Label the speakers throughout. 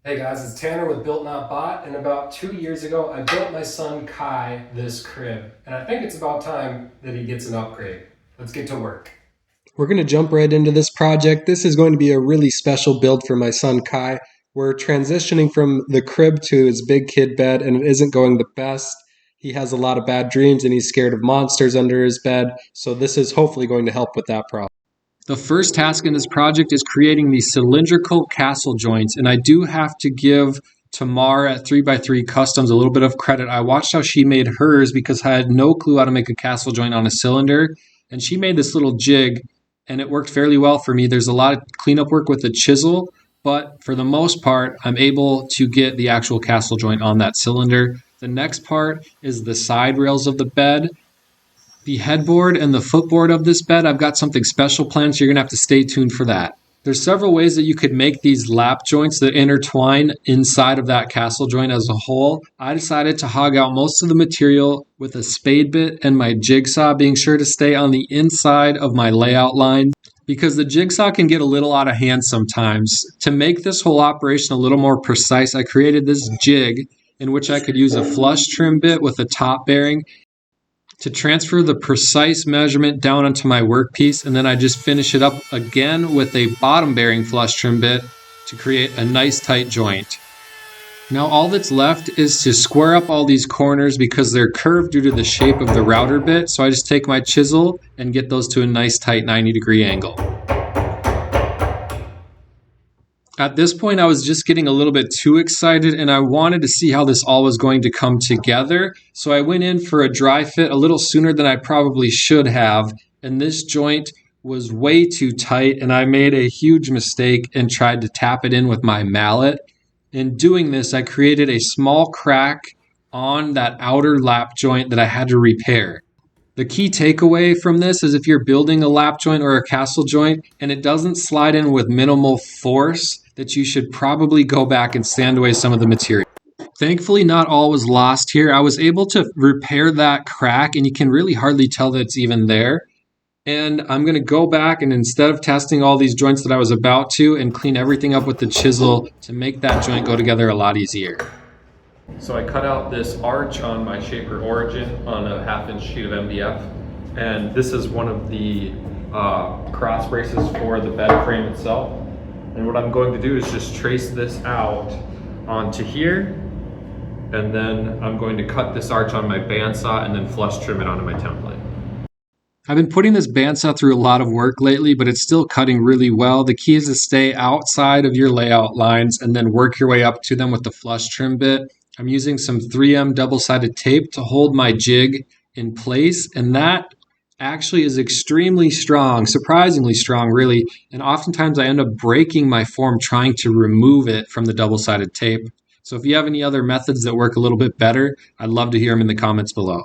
Speaker 1: Hey guys, it's Tanner with Built Not Bought, and about 2 years ago I built my son Kai this crib, and I think it's about time that he gets an upgrade. Let's get to work. We're going to jump right into this project. This is going to be a really special build for my son Kai. We're transitioning from the crib to his big kid bed, and it isn't going the best. He has a lot of bad dreams and he's scared of monsters under his bed, so this is hopefully going to help with that problem. The first task in this project is creating these cylindrical castle joints, and I do have to give Tamar at 3x3 Customs a little bit of credit. I watched how she made hers because I had no clue how to make a castle joint on a cylinder, and she made this little jig, and it worked fairly well for me. There's a lot of cleanup work with the chisel, but for the most part, I'm able to get the actual castle joint on that cylinder. The next part is the side rails of the bed. The headboard and the footboard of this bed, I've got something special planned, so you're going to have to stay tuned for that. There's several ways that you could make these lap joints that intertwine inside of that castle joint as a whole. I decided to hog out most of the material with a spade bit and my jigsaw, being sure to stay on the inside of my layout line because the jigsaw can get a little out of hand sometimes. To make this whole operation a little more precise, I created this jig in which I could use a flush trim bit with a top bearing to transfer the precise measurement down onto my workpiece, and then I just finish it up again with a bottom bearing flush trim bit to create a nice tight joint. Now all that's left is to square up all these corners because they're curved due to the shape of the router bit, so I just take my chisel and get those to a nice tight 90-degree angle. At this point, I was just getting a little bit too excited and I wanted to see how this all was going to come together. So I went in for a dry fit a little sooner than I probably should have. And this joint was way too tight and I made a huge mistake and tried to tap it in with my mallet. In doing this, I created a small crack on that outer lap joint that I had to repair. The key takeaway from this is if you're building a lap joint or a castle joint and it doesn't slide in with minimal force, that you should probably go back and sand away some of the material. Thankfully, not all was lost here. I was able to repair that crack and you can really hardly tell that it's even there. And I'm going to go back and instead of testing all these joints that I was about to and clean everything up with the chisel to make that joint go together a lot easier.
Speaker 2: So I cut out this arch on my shaper origin on a 1/2 inch sheet of MDF, and this is one of the cross braces for the bed frame itself. And what I'm going to do is just trace this out onto here, and then I'm going to cut this arch on my bandsaw and then flush trim it onto my template.
Speaker 1: I've been putting this bandsaw through a lot of work lately, but it's still cutting really well. The key is to stay outside of your layout lines and then work your way up to them with the flush trim bit. I'm using some 3M double-sided tape to hold my jig in place, and that actually is extremely strong, surprisingly strong, really. And oftentimes I end up breaking my form trying to remove it from the double-sided tape. So if you have any other methods that work a little bit better, I'd love to hear them in the comments below.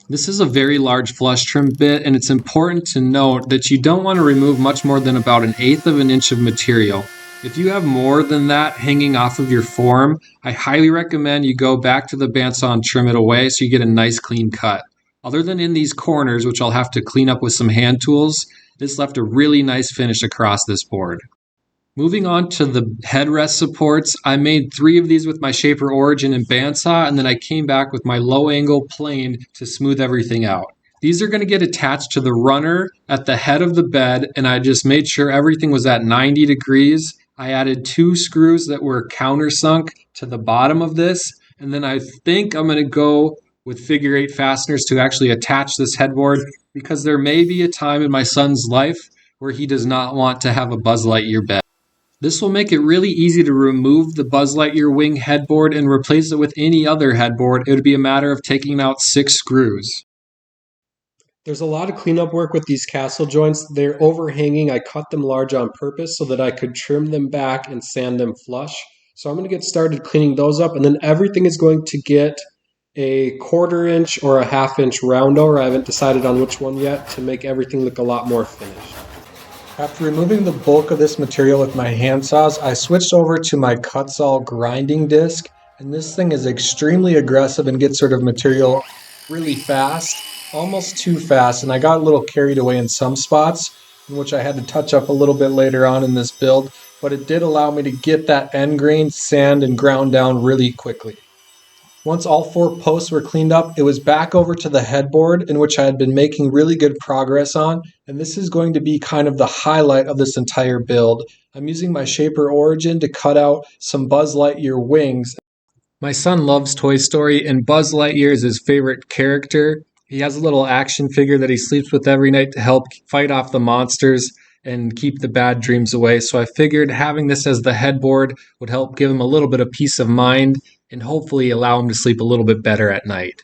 Speaker 1: This is a very large flush trim bit, and it's important to note that you don't want to remove much more than about 1/8 of an inch of material. If you have more than that hanging off of your form, I highly recommend you go back to the bandsaw and trim it away so you get a nice clean cut. Other than in these corners, which I'll have to clean up with some hand tools, this left a really nice finish across this board. Moving on to the headrest supports, I made 3 of these with my shaper origin and bandsaw, and then I came back with my low angle plane to smooth everything out. These are going to get attached to the runner at the head of the bed, and I just made sure everything was at 90 degrees. I added 2 screws that were countersunk to the bottom of this, and then I think I'm going to go with figure 8 fasteners to actually attach this headboard because there may be a time in my son's life where he does not want to have a Buzz Lightyear bed. This will make it really easy to remove the Buzz Lightyear wing headboard and replace it with any other headboard. It would be a matter of taking out 6 screws. There's a lot of cleanup work with these castle joints. They're overhanging. I cut them large on purpose so that I could trim them back and sand them flush. So I'm going to get started cleaning those up, and then everything is going to get a 1/4 inch or a 1/2 inch round over. I haven't decided on which one yet to make everything look a lot more finished. After removing the bulk of this material with my hand saws, I switched over to my Kutzall grinding disc, and this thing is extremely aggressive and gets rid of material really fast, almost too fast, and I got a little carried away in some spots, in which I had to touch up a little bit later on in this build. but it did allow me to get that end grain sand and ground down really quickly. Once all 4 posts were cleaned up, it was back over to the headboard, in which I had been making really good progress on, and this is going to be kind of the highlight of this entire build. I'm using my Shaper Origin to cut out some Buzz Lightyear wings. My son loves Toy Story, and Buzz Lightyear is his favorite character. He has a little action figure that he sleeps with every night to help fight off the monsters and keep the bad dreams away. So I figured having this as the headboard would help give him a little bit of peace of mind and hopefully allow him to sleep a little bit better at night.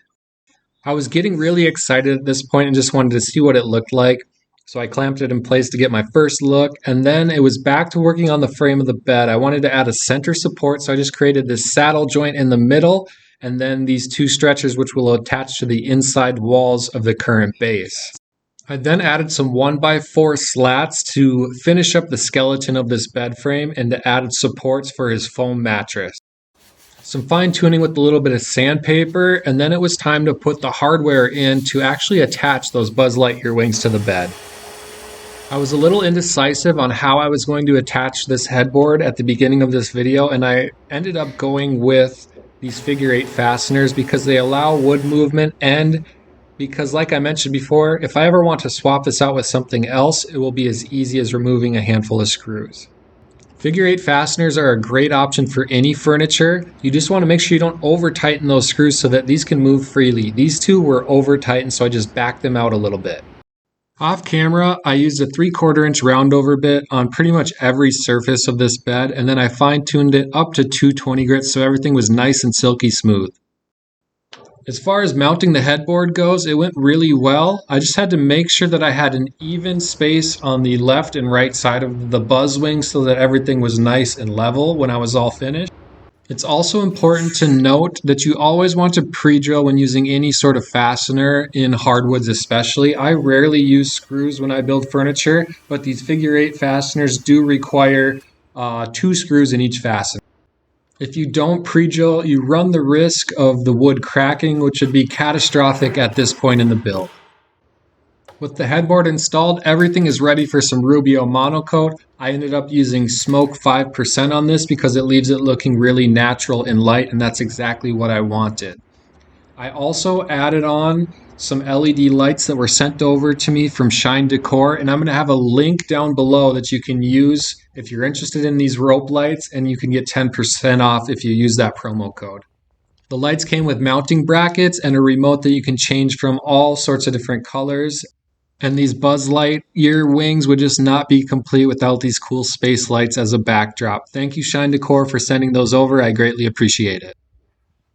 Speaker 1: I was getting really excited at this point and just wanted to see what it looked like. So I clamped it in place to get my first look, and then it was back to working on the frame of the bed. I wanted to add a center support, so I just created this saddle joint in the middle, and then these 2 stretchers which will attach to the inside walls of the current base. I then added some 1x4 slats to finish up the skeleton of this bed frame and to add supports for his foam mattress. Some fine tuning with a little bit of sandpaper, and then it was time to put the hardware in to actually attach those Buzz Lightyear wings to the bed. I was a little indecisive on how I was going to attach this headboard at the beginning of this video, and I ended up going with these figure 8 fasteners because they allow wood movement, and because, like I mentioned before, if I ever want to swap this out with something else, it will be as easy as removing a handful of screws. Figure 8 fasteners are a great option for any furniture. You just want to make sure you don't over tighten those screws so that these can move freely. These 2 were over tightened, so I just backed them out a little bit. Off camera, I used a 3/4 inch roundover bit on pretty much every surface of this bed, and then I fine-tuned it up to 220 grits so everything was nice and silky smooth. As far as mounting the headboard goes, it went really well. I just had to make sure that I had an even space on the left and right side of the buzz wing so that everything was nice and level when I was all finished. It's also important to note that you always want to pre-drill when using any sort of fastener in hardwoods especially. I rarely use screws when I build furniture, but these figure 8 fasteners do require 2 screws in each fastener. If you don't pre-drill, you run the risk of the wood cracking, which would be catastrophic at this point in the build. With the headboard installed, everything is ready for some Rubio monocoat. I ended up using Smoke 5% on this because it leaves it looking really natural and light, and that's exactly what I wanted. I also added on some LED lights that were sent over to me from Shine Decor, and I'm going to have a link down below that you can use if you're interested in these rope lights, and you can get 10% off if you use that promo code. The lights came with mounting brackets and a remote that you can change from all sorts of different colors. And these Buzz Lightyear wings would just not be complete without these cool space lights as a backdrop. Thank you, Shine Decor, for sending those over. I greatly appreciate it.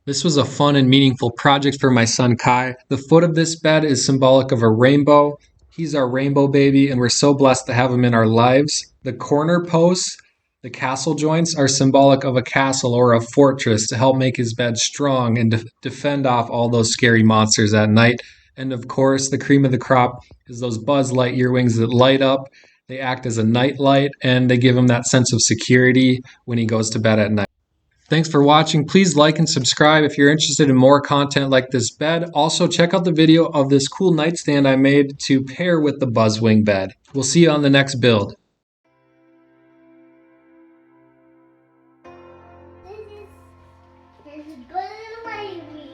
Speaker 1: This was a fun and meaningful project for my son Kai. The foot of this bed is symbolic of a rainbow. He's our rainbow baby, and we're so blessed to have him in our lives. The corner posts, the castle joints, are symbolic of a castle or a fortress to help make his bed strong and defend off all those scary monsters at night. And of course, the cream of the crop is those Buzz Lightyear wings that light up. They act as a night light, and they give him that sense of security when he goes to bed at night. Thanks for watching. Please like and subscribe if you're interested in more content like this bed. Also, check out the video of this cool nightstand I made to pair with the Buzzwing bed. We'll see you on the next build.
Speaker 3: This is Buzz Lightyear.